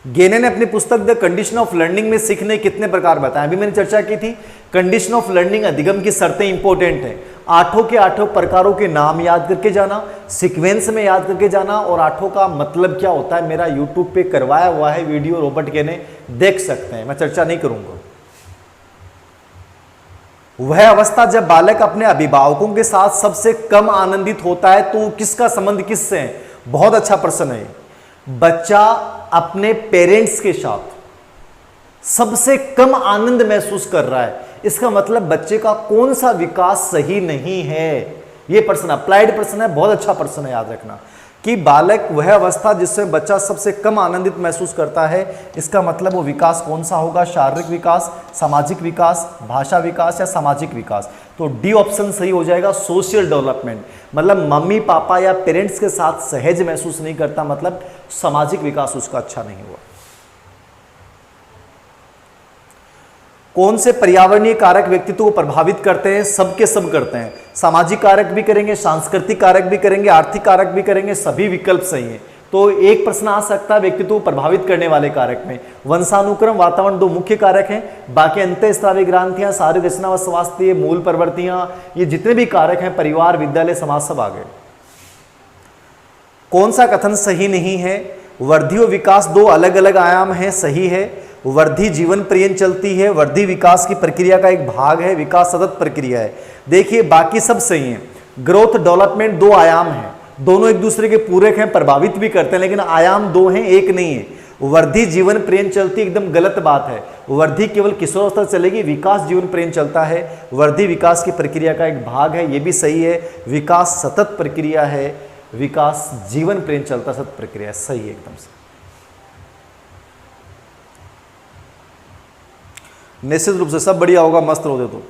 गेने ने अपनी पुस्तक द कंडीशन ऑफ लर्निंग में सीखने कितने प्रकार बताए। अभी मैंने चर्चा की थी, कंडीशन ऑफ लर्निंग अधिगम की शर्तें इंपॉर्टेंट हैं। 8 के 8 प्रकारों के नाम याद करके जाना, सीक्वेंस में याद करके जाना, और 8 का मतलब क्या होता है मेरा यूट्यूब पे करवाया हुआ है वीडियो, रॉबर्ट के ने, देख सकते हैं, मैं चर्चा नहीं करूंगा। वह अवस्था जब बालक अपने अभिभावकों के साथ सबसे कम आनंदित होता है, तो किसका संबंध किससे है। बहुत अच्छा प्रश्न है। बच्चा अपने पेरेंट्स के साथ सबसे कम आनंद महसूस कर रहा है, इसका मतलब बच्चे का कौन सा विकास सही नहीं है। यह प्रश्न अप्लाइड प्रश्न है, बहुत अच्छा प्रश्न है, याद रखना कि बालक वह अवस्था जिसमें बच्चा सबसे कम आनंदित महसूस करता है, इसका मतलब वो विकास कौन सा होगा, शारीरिक विकास, सामाजिक विकास, भाषा विकास या सामाजिक विकास। तो डी ऑप्शन सही हो जाएगा, सोशल डेवलपमेंट। मतलब मम्मी पापा या पेरेंट्स के साथ सहज महसूस नहीं करता, मतलब सामाजिक विकास उसका अच्छा नहीं हुआ। कौन से पर्यावरणीय कारक व्यक्तित्व को प्रभावित करते हैं, सबके सब करते हैं। सामाजिक कारक भी करेंगे, सांस्कृतिक कारक भी करेंगे, आर्थिक कारक भी करेंगे, सभी विकल्प सही हैं। तो एक प्रश्न आ सकता है व्यक्तित्व को प्रभावित करने वाले कारक में, वंशानुक्रम, वातावरण 2 मुख्य कारक हैं, बाकी अंतःस्रावी ग्रांथियां, शारीरिक रचना व स्वास्थ्य, मूल प्रवृत्तियां, ये जितने भी कारक हैं, परिवार, विद्यालय, समाज, सब आ गए। कौन सा कथन सही नहीं है, वृद्धि और विकास 2 अलग अलग आयाम हैं, सही है। वृद्धि जीवन पर्यंत चलती है, वृद्धि विकास की प्रक्रिया का एक भाग है, विकास सतत प्रक्रिया है। देखिए बाकी सब सही है। ग्रोथ डेवलपमेंट 2 आयाम हैं, दोनों एक दूसरे के पूरक हैं, प्रभावित भी करते हैं, लेकिन आयाम 2 हैं, एक नहीं है। वृद्धि जीवन पर्यंत चलती एकदम गलत बात है। वृद्धि केवल किशोरावस्था चलेगी, विकास जीवन पर्यंत चलता है। वृद्धि विकास की प्रक्रिया का एक भाग है, ये भी सही है। विकास सतत प्रक्रिया है, विकास जीवन पर्यंत चलता सतत प्रक्रिया, सही है एकदम से। निश्चित रूप से सब बढ़िया होगा, मस्त रहोगे। तो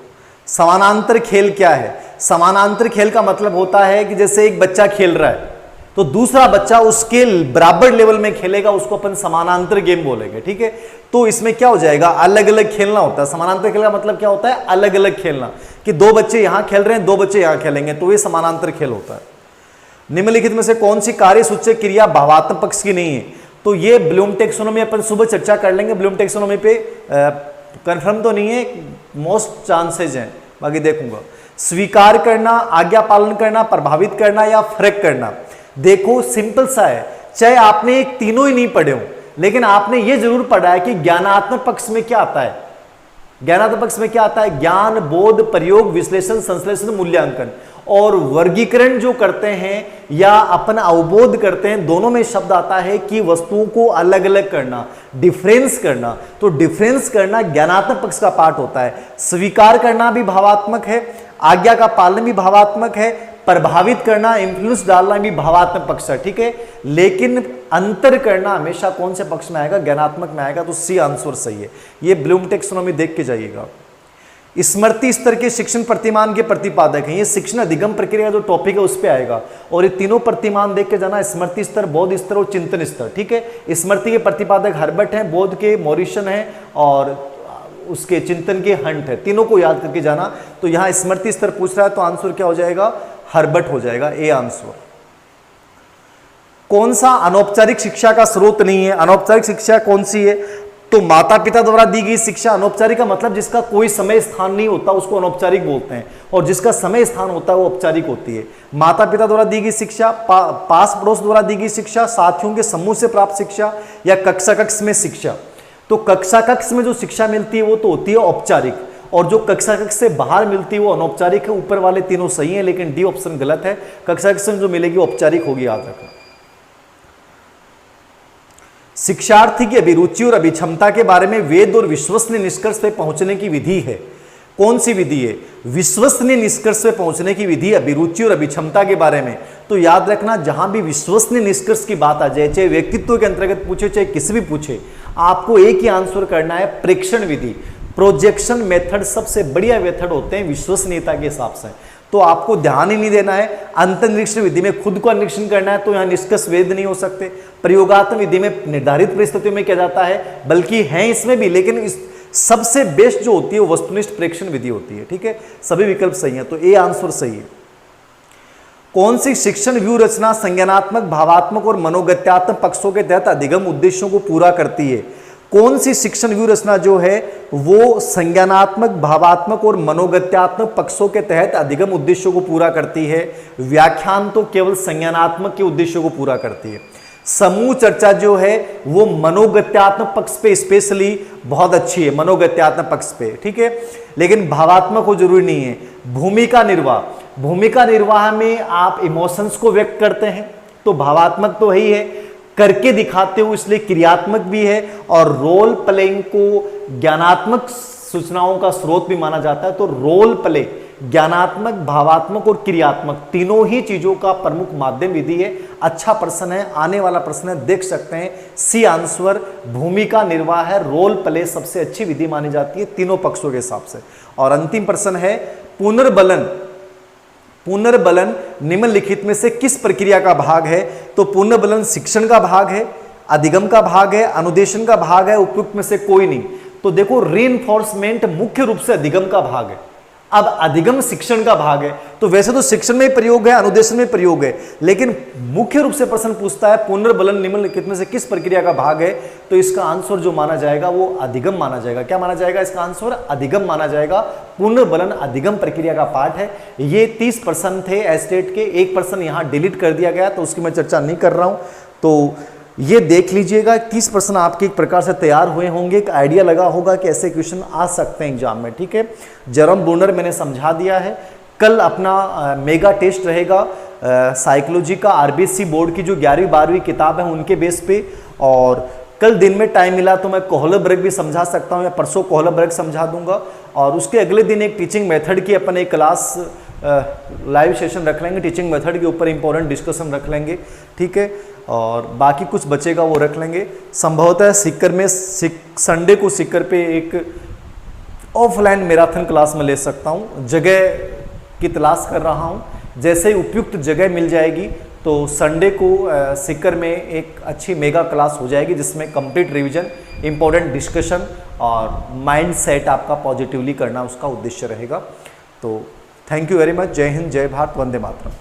समानांतर खेल क्या है। समानांतर खेल का मतलब होता है कि जैसे एक बच्चा खेल रहा है तो दूसरा बच्चा उसके बराबर लेवल में खेलेगा, उसको अपन समानांतर गेम बोलेंगे, ठीक है। तो इसमें क्या हो जाएगा, अलग अलग खेलना होता है। समानांतर खेल का मतलब क्या होता है, अलग अलग खेलना, कि 2 बच्चे यहां खेल रहे हैं, 2 बच्चे यहां खेलेंगे, तो ये समानांतर खेल होता है। निम्नलिखित में से कौन सी कार्य सूचक क्रिया भावात्मक पक्ष की नहीं है। तो ये ब्लूम टेक्सोनोमी अपन सुबह चर्चा कर लेंगे। ब्लूम टेक्सोनोमी पे कंफर्म तो नहीं है, मोस्ट चांसेज हैं, बाकी देखूंगा। स्वीकार करना, आज्ञा पालन करना, प्रभावित करना या फर्क करना। देखो सिंपल सा है, चाहे आपने एक तीनों ही नहीं पढ़े हो, लेकिन आपने ये जरूर पढ़ा है कि ज्ञानात्मक पक्ष में क्या आता है। ज्ञानात्मक पक्ष में क्या आता है, ज्ञान, बोध, प्रयोग, विश्लेषण, संश्लेषण, मूल्यांकन। और वर्गीकरण जो करते हैं या अपन अवबोध करते हैं, दोनों में शब्द आता है कि वस्तुओं को अलग अलग करना, डिफरेंस करना। तो डिफरेंस करना ज्ञानात्मक पक्ष का पार्ट होता है। स्वीकार करना भी भावात्मक है, आज्ञा का पालन भी भावात्मक है, प्रभावित करना, इंफ्लुएंस डालना भी भावात्मक पक्ष है, ठीक है। लेकिन अंतर करना हमेशा कौन से पक्ष में आएगा, ज्ञानात्मक में आएगा। तो सी आंसर सही है। ये ब्लूम टेक्सोनोमी देख के जाइएगा। स्मृति स्तर के शिक्षण प्रतिमान के प्रतिपादक हैं, ये शिक्षण अधिगम प्रक्रिया जो टॉपिक है उस पे आएगा। और ये तीनों प्रतिमान देख के जाना, स्मृति स्तर, बौद्ध स्तर और चिंतन स्तर, ठीक है। स्मृति के प्रतिपादक हर्बर्ट हैं, बौद्ध के मॉरिसन हैं और उसके चिंतन के हंट है। तीनों को याद करके जाना। तो यहां स्मृति स्तर पूछ रहा है तो आंसर क्या हो जाएगा, हर्बर्ट हो जाएगा, ए आंसर। कौन सा अनौपचारिक शिक्षा का स्रोत नहीं है? अनौपचारिक शिक्षा कौन सी है? तो माता पिता द्वारा दी गई शिक्षा। अनौपचारिक का मतलब जिसका कोई समय स्थान नहीं होता उसको अनौपचारिक बोलते हैं, और जिसका समय स्थान होता है वो औपचारिक होती है। माता पिता द्वारा दी गई शिक्षा, पास पड़ोस द्वारा दी गई शिक्षा, साथियों के समूह से प्राप्त शिक्षा, या कक्षा कक्ष में शिक्षा। तो कक्षा कक्ष में जो शिक्षा मिलती है वो तो होती है औपचारिक, और जो कक्षा कक्ष से बाहर मिलती है वो अनौपचारिक है। ऊपर वाले तीनों सही हैं, लेकिन डी ऑप्शन गलत है। कक्षा कक्ष में जो मिलेगी औपचारिक होगी, याद रखना। शिक्षार्थी की अभिरुचि और अभिक्षमता के बारे में वेद और विश्वसनीय निष्कर्ष पे पहुंचने की विधि है। कौन सी विधि है? विश्वसनीय निष्कर्ष पे पहुंचने की विधि, अभिरुचि और अभिक्षमता के बारे में। तो याद रखना, जहां भी विश्वसनीय निष्कर्ष की बात आ जाए, चाहे व्यक्तित्व के अंतर्गत पूछे चाहे किसी भी पूछे, आपको एक ही आंसर करना है, प्रेक्षण विधि। प्रोजेक्शन मेथड सबसे बढ़िया मेथड होते हैं विश्वसनीयता के हिसाब से। तो आपको ध्यान ही नहीं देना है। अंतर्निरीक्षण विधि में खुद को अन्वेषण करना है, तो यहाँ निष्कर्ष वेद नहीं हो सकते। प्रयोगात्मक विधि में निर्धारित परिस्थितियों में किया जाता है, बल्कि है इसमें भी, लेकिन इस सबसे बेस्ट जो होती है वो वस्तुनिष्ठ प्रेक्षण विधि होती है, ठीक है। सभी विकल्प सही है, तो ए आंसर सही है। कौन सी शिक्षण व्यू रचना संज्ञानात्मक, भावात्मक और मनोगत्यात्मक पक्षों के तहत अधिगम उद्देश्यों को पूरा करती है? कौन सी शिक्षण व्यू रचना जो है वो संज्ञानात्मक, भावात्मक और मनोगत्यात्मक पक्षों के तहत अधिगम उद्देश्यों को पूरा करती है? व्याख्यान तो केवल संज्ञानात्मक के उद्देश्यों को पूरा करती है। समूह चर्चा जो है वो मनोगत्यात्मक पक्ष पे स्पेशली बहुत अच्छी है, मनोगत्यात्मक पक्ष पे, ठीक है। लेकिन भावात्मक हो जरूरी नहीं है। भूमिका निर्वाह, भूमिका निर्वाह में आप इमोशंस को व्यक्त करते हैं तो भावात्मक तो ही है, करके दिखाते हो इसलिए क्रियात्मक भी है, और रोल प्लेइंग को ज्ञानात्मक सूचनाओं का स्रोत भी माना जाता है। तो रोल प्ले ज्ञानात्मक, भावात्मक और क्रियात्मक तीनों ही चीजों का प्रमुख माध्यम विधि है। अच्छा प्रश्न है, आने वाला प्रश्न है, देख सकते हैं। सी आंसर भूमिका निर्वाह है, रोल प्ले सबसे अच्छी विधि मानी जाती है तीनों पक्षों के हिसाब से। और अंतिम प्रश्न है पुनर्बलन। पुनर्बलन निम्नलिखित में से किस प्रक्रिया का भाग है? तो पुनर्बलन शिक्षण का भाग है, अधिगम का भाग है, अनुदेशन का भाग है, उपयुक्त में से कोई नहीं। तो देखो, रीइंफोर्समेंट मुख्य रूप से अधिगम का भाग है। अब अधिगम शिक्षण का भाग है, तो वैसे तो शिक्षण में प्रयोग है, अनुदेशन में प्रयोग है, लेकिन मुख्य रूप से प्रश्न पूछता है पुनर्बलन निम्नलिखित में से किस प्रक्रिया का भाग है? तो इसका आंसर जो माना जाएगा वो अधिगम माना जाएगा। क्या माना जाएगा? इसका आंसर अधिगम माना जाएगा। पुनर्बलन अधिगम प्रक्रिया का पार्ट है। ये 30 प्रश्न थे एस्टेट के, एक प्रश्न यहाँ डिलीट कर दिया गया तो उसकी मैं चर्चा नहीं कर रहा हूँ। तो ये देख लीजिएगा, 30 प्रश्न आपके एक प्रकार से तैयार हुए होंगे, एक आइडिया लगा होगा कि ऐसे क्वेश्चन आ सकते हैं एग्जाम में, ठीक है। जेरोम ब्रूनर मैंने समझा दिया है। कल अपना मेगा टेस्ट रहेगा साइकोलॉजी का, आरबीएससी बोर्ड की जो 11वीं 12वीं किताब है उनके बेस पे। और कल दिन में टाइम मिला तो मैं कोहलबर्ग भी समझा सकता हूँ, या परसों कोहलबर्ग समझा दूंगा। और उसके अगले दिन एक टीचिंग मेथड की अपन एक क्लास लाइव सेशन रख लेंगे, टीचिंग मेथड के ऊपर इंपॉर्टेंट डिस्कशन रख लेंगे, ठीक है। और बाकी कुछ बचेगा वो रख लेंगे। संभवतः सीकर में संडे को सीकर पे एक ऑफलाइन मैराथन क्लास में ले सकता हूँ। जगह की तलाश कर रहा हूँ, जैसे ही उपयुक्त जगह मिल जाएगी तो संडे को सीकर में एक अच्छी मेगा क्लास हो जाएगी, जिसमें कंप्लीट रिवीजन, इंपॉर्टेंट डिस्कशन और माइंड सेट आपका पॉजिटिवली करना उसका उद्देश्य रहेगा। तो थैंक यू वेरी मच। जय हिंद, जय भारत, वंदे मातरम।